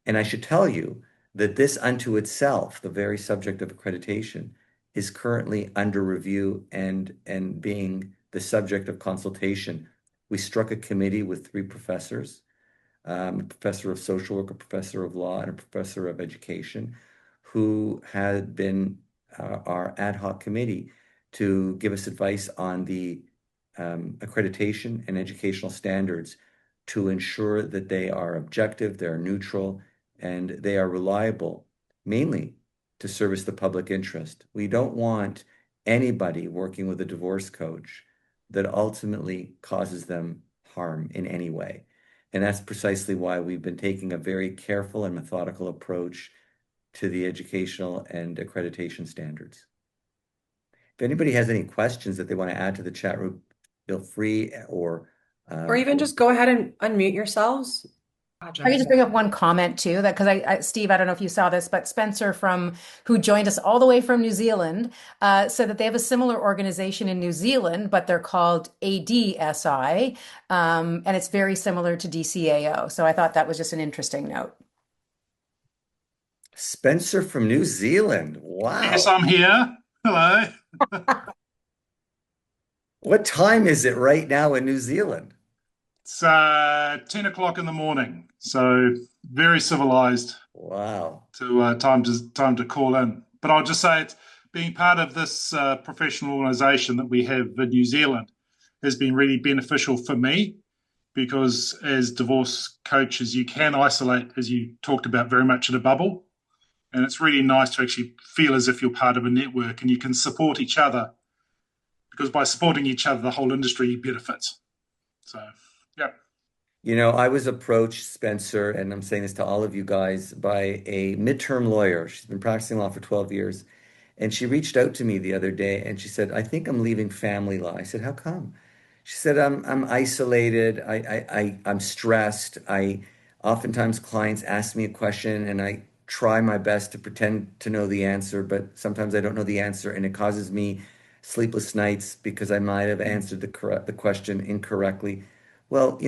And I should tell you that this unto itself, the very subject of accreditation, is currently under review and being the subject of consultation. We struck a committee with three professors, a professor of social work, a professor of law, and a professor of education, who had been our ad hoc committee to give us advice on the accreditation and educational standards to ensure that they are objective, they're neutral, and they are reliable, mainly to service the public interest. We don't want anybody working with a divorce coach that ultimately causes them harm in any way. And that's precisely why we've been taking a very careful and methodical approach to the educational and accreditation standards. If anybody has any questions that they want to add to the chat room, feel free, or
Or even just go ahead and unmute yourselves.
I
Gotcha.
could just bring up one comment too, that because Steve, I don't know if you saw this, but Spencer from who joined us all the way from New Zealand, said that they have a similar organization in New Zealand, but they're called ADSI, and it's very similar to DCAO. So I thought that was just an interesting note.
Spencer from New Zealand.
Yes,
Wow.
I'm here. Hello.
What time is it right now in New Zealand?
It's 10 o'clock in the morning, so very civilized
Wow.
to time to call in. But I'll just say it's being part of this professional organisation that we have in New Zealand has been really beneficial for me because as divorce coaches, you can isolate, as you talked about, very much in a bubble. And it's really nice to actually feel as if you're part of a network and you can support each other because by supporting each other, the whole industry benefits. So, yeah.
I was approached, Spencer, and I'm saying this to all of you guys, by a midterm lawyer. She's been practicing law for 12 years. And she reached out to me the other day and she said, I think I'm leaving family law. I said, how come? She said, I'm isolated. I'm stressed. Oftentimes clients ask me a question and I try my best to pretend to know the answer, but sometimes I don't know the answer and it causes me sleepless nights because I might have answered the question incorrectly. Well,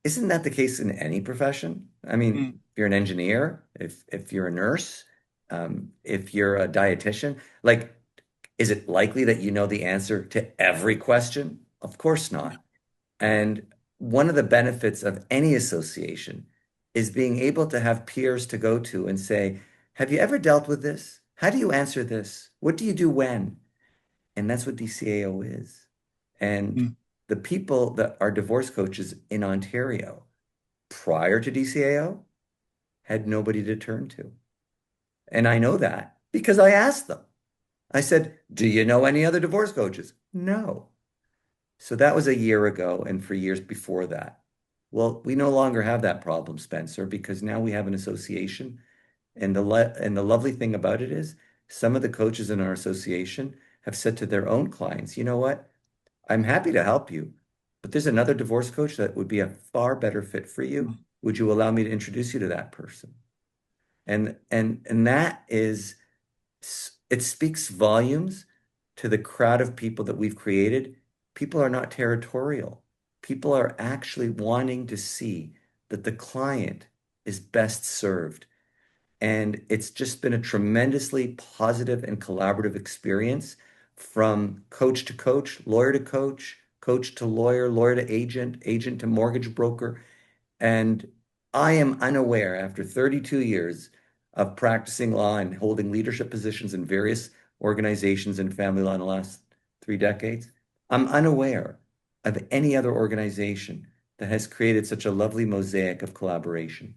isn't that the case in any profession? I mean,
Mm.
if you're an engineer, if you're a nurse, if you're a dietitian, like Is it likely that you know the answer to every question? Of course not. And one of the benefits of any association is being able to have peers to go to and say, have you ever dealt with this? How do you answer this? What do you do when? And that's what DCAO is. And
Mm.
the people that are divorce coaches in Ontario prior to DCAO had nobody to turn to. And I know that because I asked them. I said, do you know any other divorce coaches? No. So that was a year ago and for years before that. Well, we no longer have that problem, Spencer, because now we have an association. And the lovely thing about it is some of the coaches in our association have said to their own clients, you know what? I'm happy to help you, but there's another divorce coach that would be a far better fit for you.
Mm.
Would you allow me to introduce you to that person? And that is, it speaks volumes to the crowd of people that we've created. People are not territorial. People are actually wanting to see that the client is best served. And it's just been a tremendously positive and collaborative experience from coach to coach, lawyer to coach, coach to lawyer, lawyer to agent, agent to mortgage broker. And I am unaware, after 32 years of practicing law and holding leadership positions in various organizations in family law in the last 3 decades, I'm unaware of any other organization that has created such a lovely mosaic of collaboration.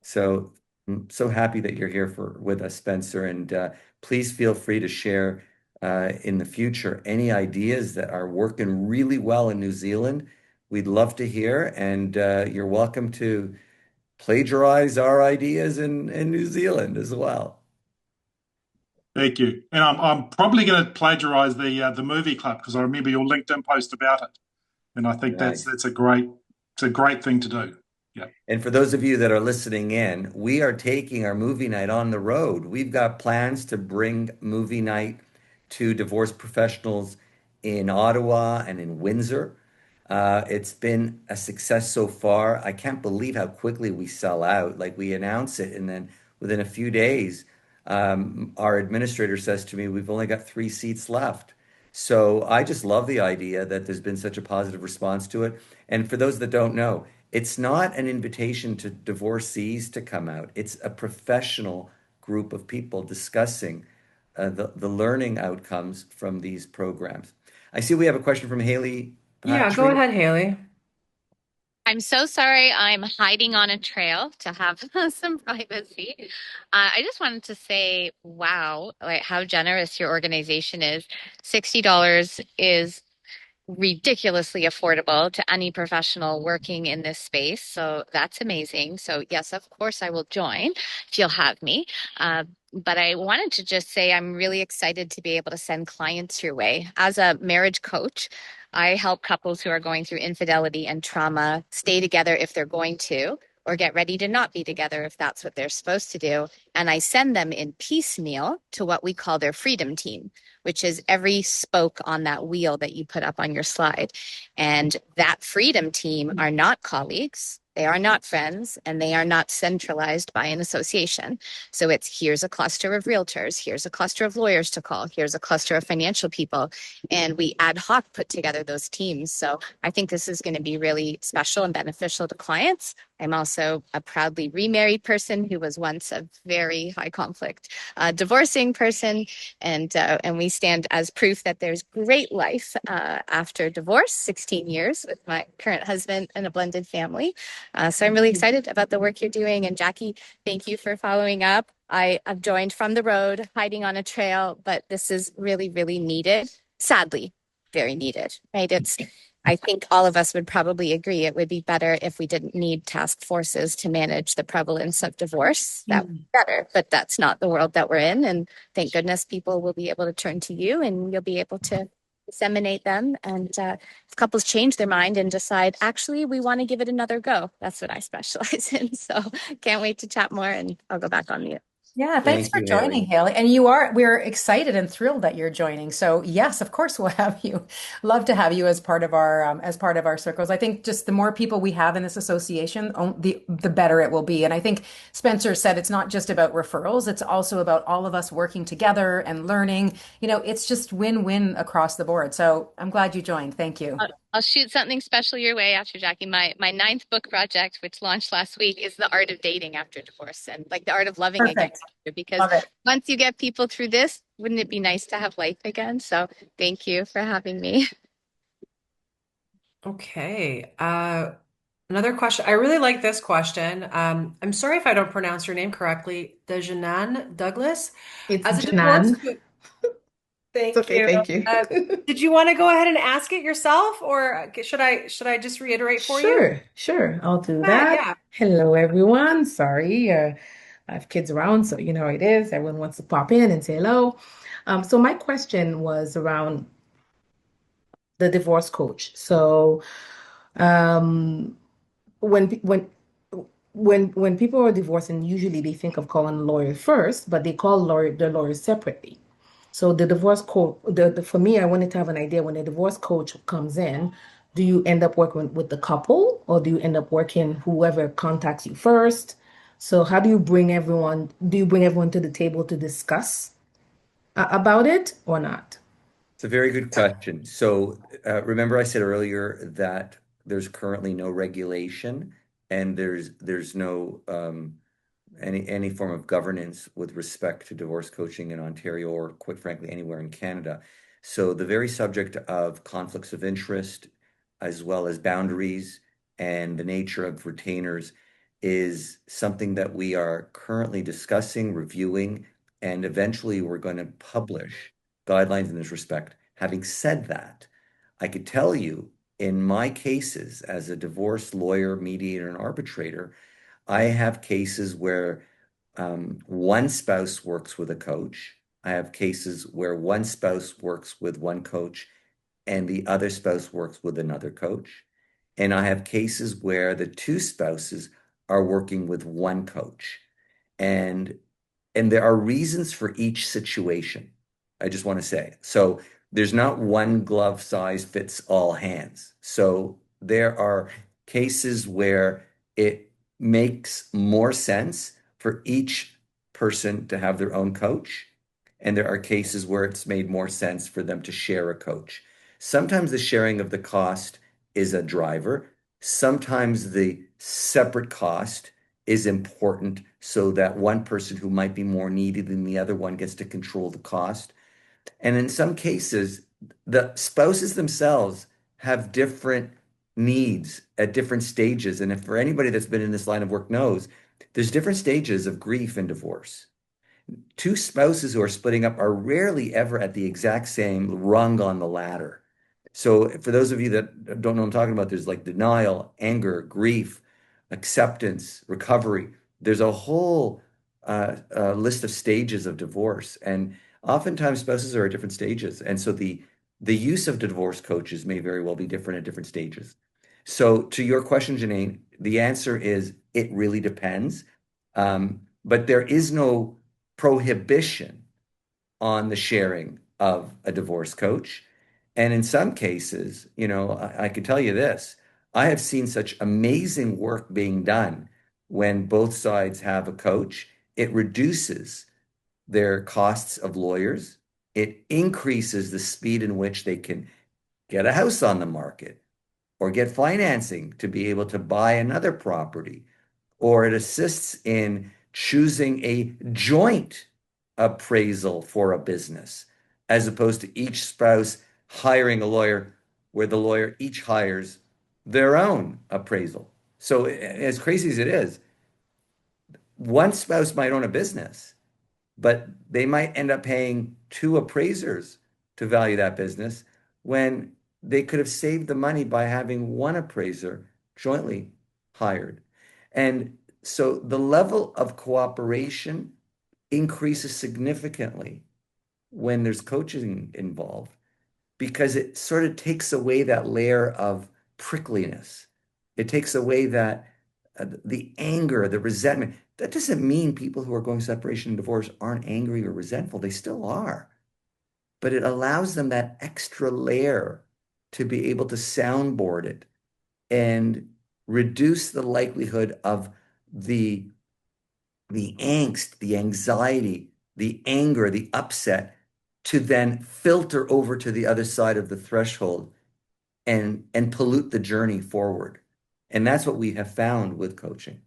So I'm so happy that you're here with us, Spencer, and please feel free to share in the future any ideas that are working really well in New Zealand. We'd love to hear, and you're welcome to plagiarize our ideas in New Zealand as well.
Thank you. And I'm probably going to plagiarize the movie club because I remember your LinkedIn post about it, and I think
Nice.
that's a great thing to do. Yeah.
And for those of you that are listening in, we are taking our movie night on the road. We've got plans to bring movie night to divorce professionals in Ottawa and in Windsor. It's been a success so far. I can't believe how quickly we sell out. Like we announce it, and then within a few days, our administrator says to me, we've only got 3 seats left. So I just love the idea that there's been such a positive response to it. And for those that don't know, it's not an invitation to divorcees to come out. It's a professional group of people discussing the learning outcomes from these programs. I see we have a question from Haley
Yeah, go
Patry.
ahead, Haley.
I'm so sorry. I'm hiding on a trail to have some privacy. I just wanted to say, wow, like how generous your organization is. $60 is ridiculously affordable to any professional working in this space. So that's amazing. So yes, of course I will join if you'll have me. But I wanted to just say I'm really excited to be able to send clients your way. As a marriage coach, I help couples who are going through infidelity and trauma stay together if they're going to, or get ready to not be together if that's what they're supposed to do. And I send them in piecemeal to what we call their freedom team, which is every spoke on that wheel that you put up on your slide. And that freedom team are not colleagues, they are not friends, and they are not centralized by an association. So it's here's a cluster of realtors, here's a cluster of lawyers to call, here's a cluster of financial people, and we ad hoc put together those teams. So I think this is going to be really special and beneficial to clients. I'm also a proudly remarried person who was once a very high conflict divorcing person, and we stand as proof that there's great life after divorce. 16 years with my current husband and a blended family. So I'm really excited about the work you're doing. And Jackie, thank you for following up. I've joined from the road, hiding on a trail, but this is really, really needed. Sadly, very needed, right? I think all of us would probably agree it would be better if we didn't need task forces to manage the prevalence of divorce. That would be better, but that's not the world that we're in. And thank goodness people will be able to turn to you and you'll be able to disseminate them. And if couples change their mind and decide, actually, we want to give it another go, that's what I specialize in. So can't wait to chat more, and I'll go back on mute.
Yeah, thanks
Thank
for
you,
joining,
Haley.
Haley. And we're excited and thrilled that you're joining. So yes, of course we'll have you. Love to have you as part of our circles. I think just the more people we have in this association, the better it will be. And I think Spencer said it's not just about referrals, it's also about all of us working together and learning. It's just win-win across the board. So I'm glad you joined. Thank you.
I'll shoot something special your way after Jackie. My ninth book project, which launched last week, is the art of dating after divorce and like the art of loving again.
Perfect.
Because
Love it.
once you get people through this, wouldn't it be nice to have life again? So thank you for having me.
Okay. Another question. I really like this question. I'm sorry if I don't pronounce your name correctly. Dejanan Douglas.
It's
As a divorce
Janan.
coach,
It's
thank
okay,
you.
thank you.
Did you want to go ahead and ask it yourself, or should I just reiterate for you?
Sure, I'll do
Yeah,
that.
yeah.
Hello, everyone. Sorry, I have kids around, so you know how it is. Everyone wants to pop in and say hello. So my question was around the divorce coach. So, um, when pe- when people are divorcing, usually they think of calling a lawyer first, but they call the lawyers separately. So the divorce coach, for me, I wanted to have an idea when a divorce coach comes in, do you end up working with the couple or do you end up working whoever contacts you first? So how do you bring everyone, do you bring everyone to the table to discuss about it or not?
It's a very good question. So, remember I said earlier that there's currently no regulation and there's no any form of governance with respect to divorce coaching in Ontario or quite frankly anywhere in Canada. So the very subject of conflicts of interest as well as boundaries and the nature of retainers is something that we are currently discussing, reviewing, and eventually we're going to publish guidelines in this respect. Having said that, I could tell you in my cases as a divorce lawyer, mediator, and arbitrator, I have cases where one spouse works with a coach. I have cases where one spouse works with one coach and the other spouse works with another coach. And I have cases where the two spouses are working with one coach. And and there are reasons for each situation. I just want to say. So there's not one glove size fits all hands. So there are cases where it makes more sense for each person to have their own coach. And there are cases where it's made more sense for them to share a coach. Sometimes the sharing of the cost is a driver. Sometimes the separate cost is important so that one person who might be more needy than the other one gets to control the cost. And in some cases, the spouses themselves have different needs at different stages. And if for anybody that's been in this line of work knows, there's different stages of grief and divorce. Two spouses who are splitting up are rarely ever at the exact same rung on the ladder. So for those of you that don't know what I'm talking about, there's like denial, anger, grief, acceptance, recovery. There's a whole list of stages of divorce, and oftentimes spouses are at different stages, and so the use of divorce coaches may very well be different at different stages. So to your question, Janine, the answer is it really depends, but there is no prohibition on the sharing of a divorce coach. And in some cases, I can tell you this, I have seen such amazing work being done when both sides have a coach. It reduces their costs of lawyers. It increases the speed in which they can get a house on the market or get financing to be able to buy another property, or it assists in choosing a joint appraisal for a business, as opposed to each spouse hiring a lawyer where the lawyer each hires their own appraisal. So, as crazy as it is, one spouse might own a business, but they might end up paying two appraisers to value that business when they could have saved the money by having one appraiser jointly hired. And so the level of cooperation increases significantly when there's coaching involved because it sort of takes away that layer of prickliness. It takes away that the anger, the resentment. That doesn't mean people who are going separation and divorce aren't angry or resentful. They still are, but it allows them that extra layer to be able to soundboard it and reduce the likelihood of the the angst, the anxiety, the anger, the upset to then filter over to the other side of the threshold and pollute the journey forward. And that's what we have found with coaching.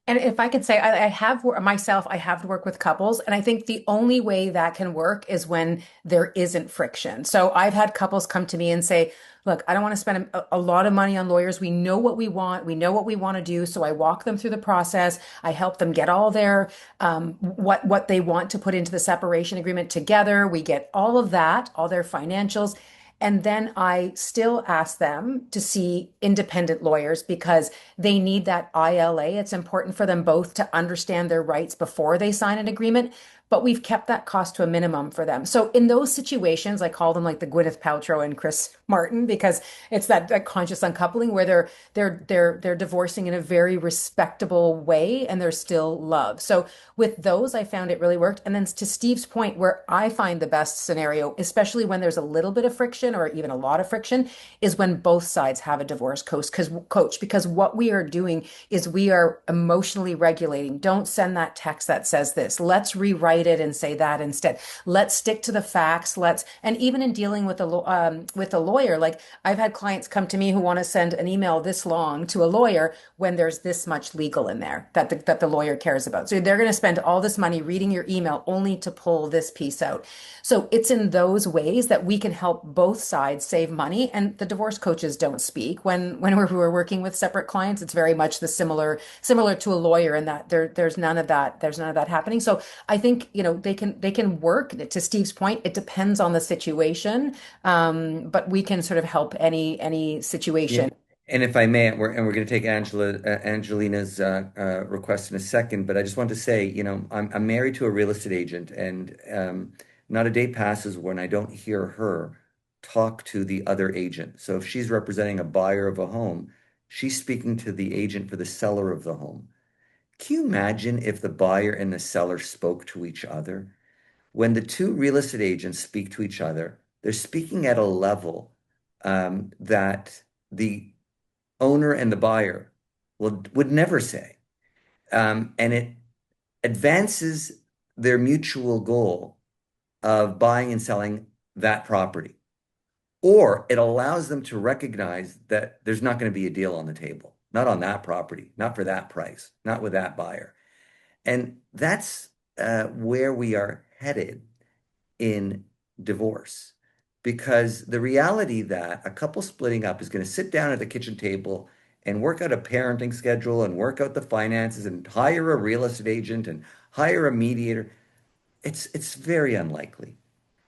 And if I could say, I have myself, I have worked with couples, and I think the only way that can work is when there isn't friction. So I've had couples come to me and say, look, I don't want to spend a lot of money on lawyers. We know what we want. We know what we want to do. So I walk them through the process. I help them get all their what they want to put into the separation agreement together. We get all of that, all their financials. And then I still ask them to see independent lawyers because they need that ILA. It's important for them both to understand their rights before they sign an agreement, but we've kept that cost to a minimum for them. So in those situations, I call them like the Gwyneth Paltrow and Chris Martin because it's that conscious uncoupling where they're divorcing in a very respectable way and they're still love. So with those, I found it really worked. And then to Steve's point, where I find the best scenario, especially when there's a little bit of friction or even a lot of friction, is when both sides have a divorce coach, because what we are doing is we are emotionally regulating. Don't send that text that says this. Let's rewrite it and say that instead. Let's stick to the facts. And even in dealing with a lawyer, like I've had clients come to me who want to send an email this long to a lawyer when there's this much legal in there that the lawyer cares about. So they're going to spend all this money reading your email only to pull this piece out. So it's in those ways that we can help both sides save money. And the divorce coaches don't speak when we're working with separate clients. It's very much the similar to a lawyer in that there's none of that. There's none of that happening. So I think, they can work. To Steve's point, it depends on the situation. But we can sort of help any
Yeah.
situation.
And if I may, we're going to take Angelina's request in a second, but I just want to say, I'm married to a real estate agent, and not a day passes when I don't hear her talk to the other agent. So if she's representing a buyer of a home, she's speaking to the agent for the seller of the home. Can you imagine if the buyer and the seller spoke to each other? When the two real estate agents speak to each other, they're speaking at a level that the owner and the buyer would never say. And it advances their mutual goal of buying and selling that property. Or it allows them to recognize that there's not going to be a deal on the table, not on that property, not for that price, not with that buyer. And that's where we are headed in divorce. Because the reality that a couple splitting up is going to sit down at the kitchen table and work out a parenting schedule and work out the finances and hire a real estate agent and hire a mediator, it's very unlikely.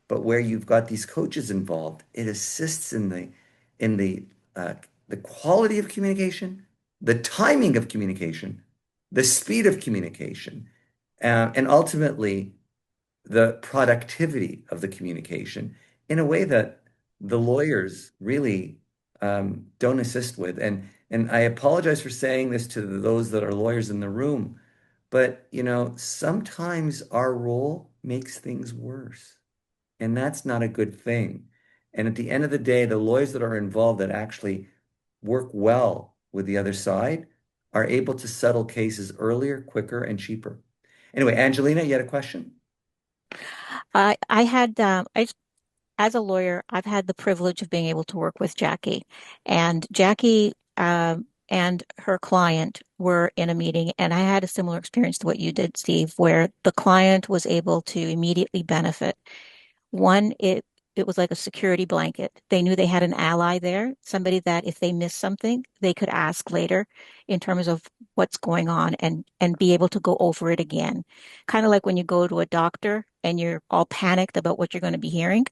But where you've got these coaches involved, it assists in the quality of communication, the timing of communication, the speed of communication, and ultimately the productivity of the communication in a way that the lawyers really don't assist with. And I apologize for saying this to those that are lawyers in the room, but sometimes our role makes things worse, and that's not a good thing. And at the end of the day, the lawyers that are involved that actually work well with the other side are able to settle cases earlier, quicker, and cheaper. Anyway, Angelina, you had a question?
I had as a lawyer, I've had the privilege of being able to work with Jackie, and Jackie and her client were in a meeting, and I had a similar experience to what you did, Steve, where the client was able to immediately benefit. One, it was like a security blanket. They knew they had an ally there, somebody that if they missed something, they could ask later in terms of what's going on and be able to go over it again. Kind of like when you go to a doctor and you're all panicked about what you're going to be hearing,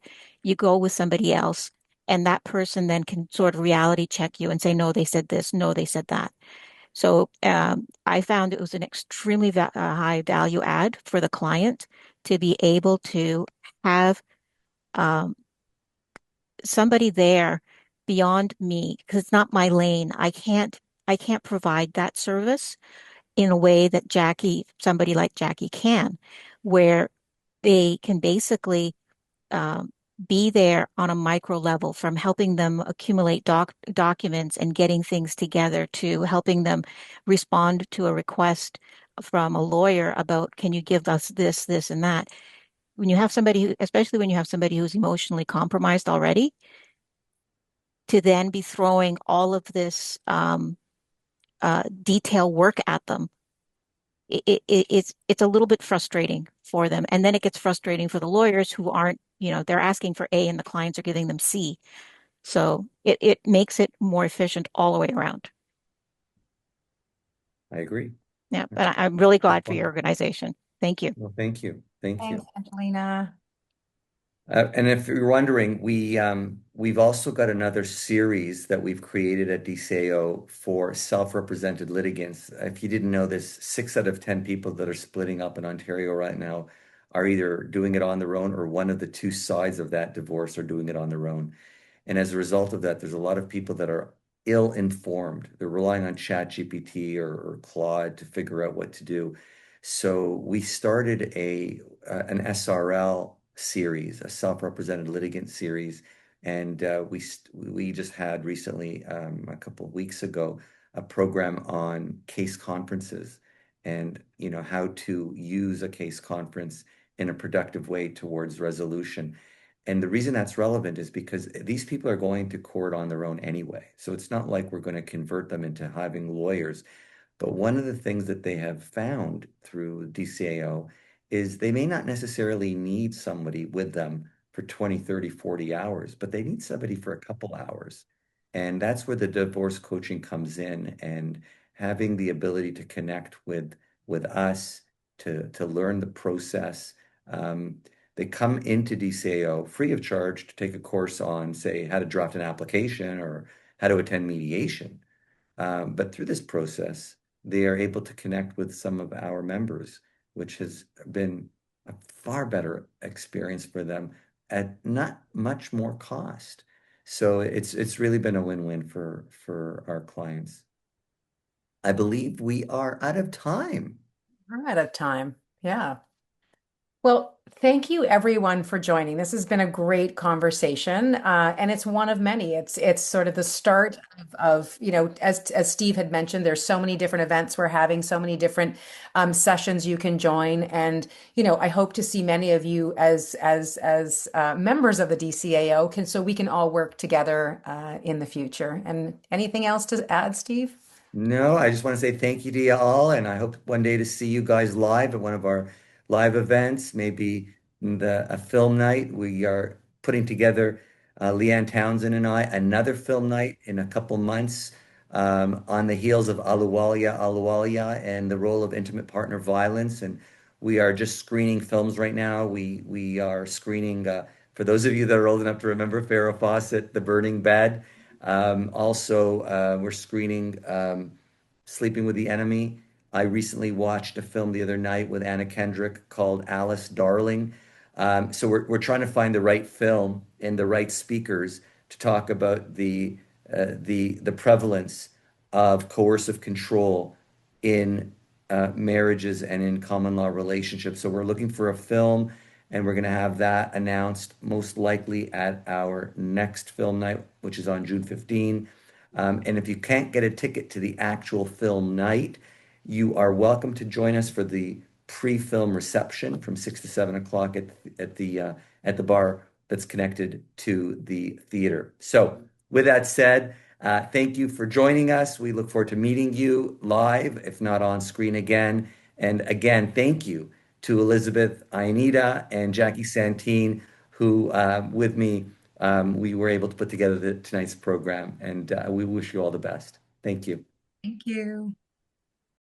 you go with somebody else, and that person then can sort of reality check you and say, no, they said this, no, they said that. So I found it was an extremely high value add for the client to be able to have um, somebody there beyond me because it's not my lane. I can't can't provide that service in a way that somebody like Jackie can, where they can basically um, be there on a micro level, from helping them accumulate documents and getting things together to helping them respond to a request from a lawyer about, can you give us this, this, and that. When you have somebody especially when you have somebody who's emotionally compromised already, to then be throwing all of this detail work at them, it's a little bit frustrating for them. And then it gets frustrating for the lawyers who aren't, they're asking for A and the clients are giving them C. So it makes it more efficient all the way around.
I agree.
Yeah, but I'm really
Good
glad for your
point.
organization. Thank you.
Well, thank you. Thank
Thanks,
you.
Angelina.
And if you're wondering, we've also got another series that we've created at DCAO for self-represented litigants. If you didn't know this, 6 out of 10 people that are splitting up in Ontario right now are either doing it on their own, or one of the two sides of that divorce are doing it on their own. And as a result of that, there's a lot of people that are ill-informed. They're relying on ChatGPT or Claude to figure out what to do. So we started an SRL series, a self-represented litigant series, and we just had recently, a couple of weeks ago, a program on case conferences, and how to use a case conference in a productive way towards resolution. And the reason that's relevant is because these people are going to court on their own anyway. So it's not like we're going to convert them into having lawyers. But one of the things that they have found through DCAO is they may not necessarily need somebody with them for 20, 30, 40 hours, but they need somebody for a couple hours. And that's where the divorce coaching comes in, and having the ability to connect with us to learn the process. They come into DCAO free of charge to take a course on, say, how to draft an application or how to attend mediation. But through this process, they are able to connect with some of our members, which has been a far better experience for them at not much more cost. So it's really been a win-win for our clients. I believe we are out of time.
We're out of time. Yeah. Well, thank you everyone for joining. This has been a great conversation, and it's one of many. It's sort of the start of as Steve had mentioned, there's so many different events we're having, so many different sessions you can join, and I hope to see many of you as members of the DCAO, so we can all work together in the future. And anything else to add, Steve?
No, I just want to say thank you to you all, and I hope one day to see you guys live at one of our live events, maybe a film night. We are putting together, Leanne Townsend and I, another film night in a couple months, on the heels of Aluwalia, and the role of intimate partner violence. And we are just screening films right now. We are screening, for those of you that are old enough to remember Farrah Fawcett, The Burning Bed. Also, we're screening Sleeping with the Enemy. I recently watched a film the other night with Anna Kendrick called Alice Darling. So we're trying to find the right film and the right speakers to talk about the prevalence of coercive control in marriages and in common law relationships. So we're looking for a film, and we're going to have that announced most likely at our next film night, which is on June 15. And if you can't get a ticket to the actual film night, you are welcome to join us for the pre-film reception from 6 to 7 o'clock at the bar that's connected to the theater. So, with that said, thank you for joining us. We look forward to meeting you live, if not on screen again. And again, thank you to Elizabeth, Ionita, and Jackie Santin, who, with me, we were able to put together tonight's program. And we wish you all the best. Thank you.
Thank you.